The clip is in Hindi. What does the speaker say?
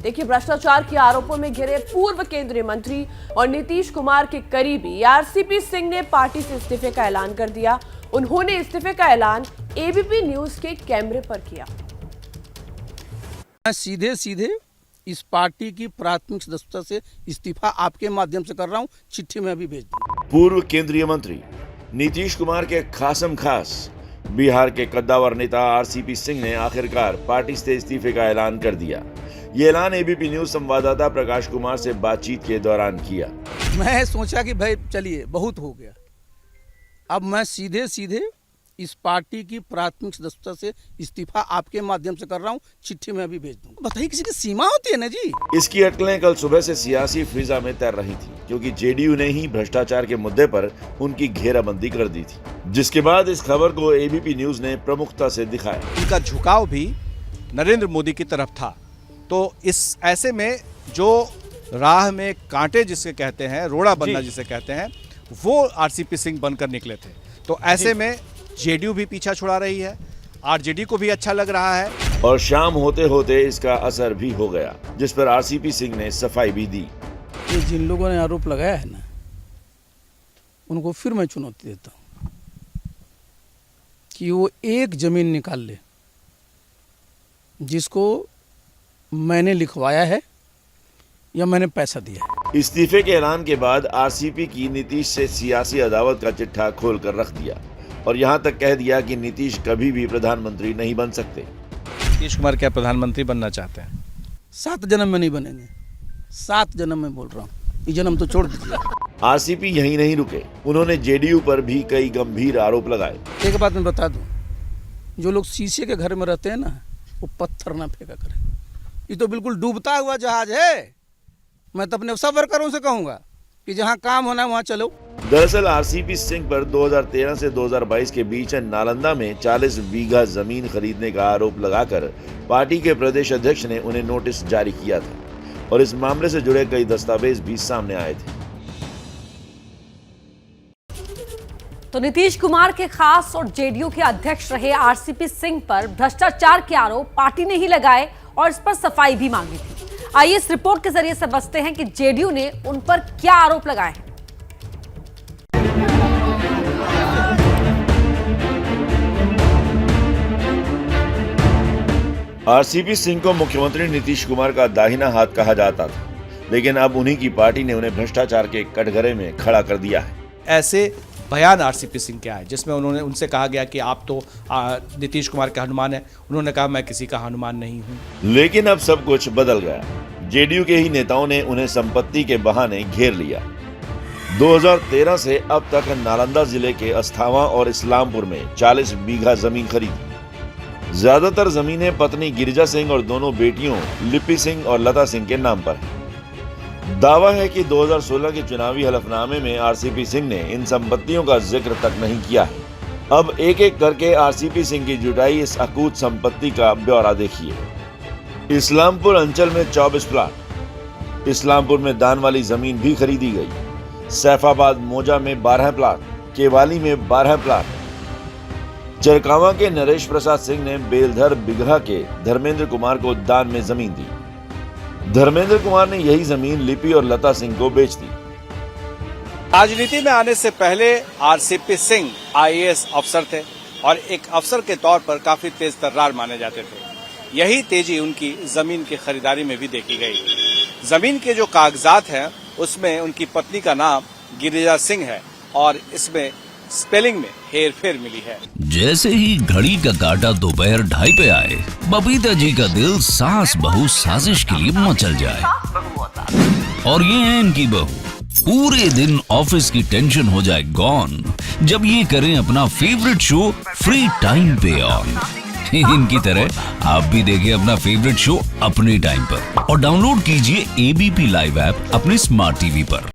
देखिए, भ्रष्टाचार के आरोपों में घिरे पूर्व केंद्रीय मंत्री और नीतीश कुमार के करीबी आरसीपी सिंह ने पार्टी से इस्तीफे का ऐलान कर दिया। उन्होंने इस्तीफे का ऐलान एबीपी न्यूज के कैमरे पर किया। मैं सीधे सीधे इस पार्टी की प्राथमिक सदस्यता से इस्तीफा आपके माध्यम से कर रहा हूं, चिट्ठी में अभी भेज दूं। पूर्व केंद्रीय मंत्री नीतीश कुमार के खासम खास बिहार के कद्दावर नेता आरसीपी सिंह ने आखिरकार पार्टी से इस्तीफे का ऐलान कर दिया। ये ऐलान एबीपी न्यूज संवाददाता प्रकाश कुमार से बातचीत के दौरान किया। मैं सोचा कि भाई चलिए बहुत हो गया, अब मैं सीधे सीधे इस पार्टी की प्राथमिक सदस्यता से इस्तीफा आपके माध्यम से कर रहा हूं, चिट्ठी में अभी भेज दूंगा। बताइए, किसी की सीमा होती है ना जी। इसकी अटकलें कल सुबह से सियासी फिजा में तैर रही थी, क्योंकि जेडीयू ने ही भ्रष्टाचार के मुद्दे पर उनकी घेराबंदी कर दी थी, जिसके बाद इस खबर को एबीपी न्यूज ने प्रमुखता से दिखाया। उनका झुकाव भी नरेंद्र मोदी की तरफ था, तो इस ऐसे में जो राह में कांटे जिसे कहते हैं, रोड़ा बनना जिसे कहते हैं, वो आरसीपी सिंह बनकर निकले थे। तो ऐसे में जेडीयू भी पीछा छुड़ा रही है, आरजेडी को भी अच्छा लग रहा है। और शाम होते होते इसका असर भी हो गया, जिस पर आरसीपी सिंह ने सफाई भी दी। ये जिन लोगों ने आरोप लगाया है ना, उनको फिर मैं चुनौती देता हूँ कि वो एक जमीन निकाल ले जिसको मैंने लिखवाया है या मैंने पैसा दिया है। इस्तीफे के ऐलान के बाद आरसीपी की नीतीश से सियासी अदावत का चिट्ठा खोल कर रख दिया और यहाँ तक कह दिया कि नीतीश कभी भी प्रधानमंत्री नहीं बन सकते। नीतीश कुमार क्या प्रधानमंत्री बनना चाहते हैं? 7 जन्म में नहीं बनेंगे, 7 जन्म में बोल रहा हूँ, ये जन्म तो छोड़ दीजिए। आरसीपी यहीं नहीं रुके, उन्होंने जेडीयू पर भी कई गंभीर आरोप लगाए। एक बात मैं बता दूं, जो लोग शीशे के घर में रहते हैं ना, वो पत्थर ना फेंका करें। ये तो बिल्कुल डूबता हुआ जहाज है। मैं तो अपने सब वर्करों से कहूंगा कि जहां काम होना है वहां चलो। दरअसल आरसीपी सिंह पर 2013 से 2022 के बीच नालंदा में 40 बीघा जमीन खरीदने का आरोप लगाकर पार्टी के प्रदेश अध्यक्ष ने उन्हें नोटिस जारी किया था और इस मामले से जुड़े कई दस्तावेज भी सामने आए थे। तो नीतीश कुमार के खास और जेडीयू के अध्यक्ष रहे आरसीपी सिंह पर भ्रष्टाचार के आरोप पार्टी ने ही लगाए और इस पर सफाई भी मांगी थी। आइए इस रिपोर्ट के जरिए समझते हैं कि जेडीयू ने उन पर क्या आरोप लगाए हैं। आरसीपी सिंह को मुख्यमंत्री नीतीश कुमार का दाहिना हाथ कहा जाता था, लेकिन अब उन्हीं की पार्टी ने उन्हें भ्रष्टाचार के कटघरे में खड़ा कर दिया है। ऐसे बयान आरसीपी सिंह के आए जिसमें उनसे कहा गया कि आप तो नीतीश कुमार का हनुमान है। उन्होंने कहा मैं किसी का हनुमान नहीं हूं। लेकिन अब सब कुछ बदल गया। जेडीयू के ही नेताओं ने उन्हें संपत्ति के बहाने घेर लिया। 2013 से अब तक नालंदा जिले के अस्थावा और इस्लामपुर में 40 बीघा जमीन खरीदी। ज्यादातर जमीनें पत्नी गिरिजा सिंह और दोनों बेटियों लिपि सिंह और लता सिंह के नाम पर है। दावा है कि 2016 के चुनावी हलफनामे में आरसीपी सिंह ने इन संपत्तियों का जिक्र तक नहीं किया है। अब एक एक करके आरसीपी सिंह की जुटाई इस अकूत संपत्ति का ब्यौरा देखिए। इस्लामपुर अंचल में 24 प्लाट, इस्लामपुर में दान वाली जमीन भी खरीदी गई। सैफाबाद मोजा में 12 प्लाट, केवाली में 12 प्लाट। चरकावा के नरेश प्रसाद सिंह ने बेलधर बिगहा के धर्मेंद्र कुमार को दान में जमीन दी। धर्मेंद्र कुमार ने यही जमीन लिपि और लता सिंह को बेच दी। राजनीति में आने से पहले आरसीपी सिंह आईएएस अफसर थे और एक अफसर के तौर पर काफी तेज तर्रार माने जाते थे। यही तेजी उनकी जमीन की खरीदारी में भी देखी गई। जमीन के जो कागजात हैं उसमें उनकी पत्नी का नाम गिरिजा सिंह है और इसमें स्पेलिंग में हेरफेर मिली है। जैसे ही घड़ी का काटा दोपहर 2:30 पे आए, बबीता जी का दिल सास बहू साजिश के लिए मचल जाए। और ये है इनकी बहू, पूरे दिन ऑफिस की टेंशन हो जाए गॉन जब ये करें अपना फेवरेट शो फ्री टाइम पे ऑन। इनकी तरह आप भी देखें अपना फेवरेट शो अपने टाइम पर और डाउनलोड कीजिए एबीपी लाइव ऐप अपने स्मार्ट टीवी पर।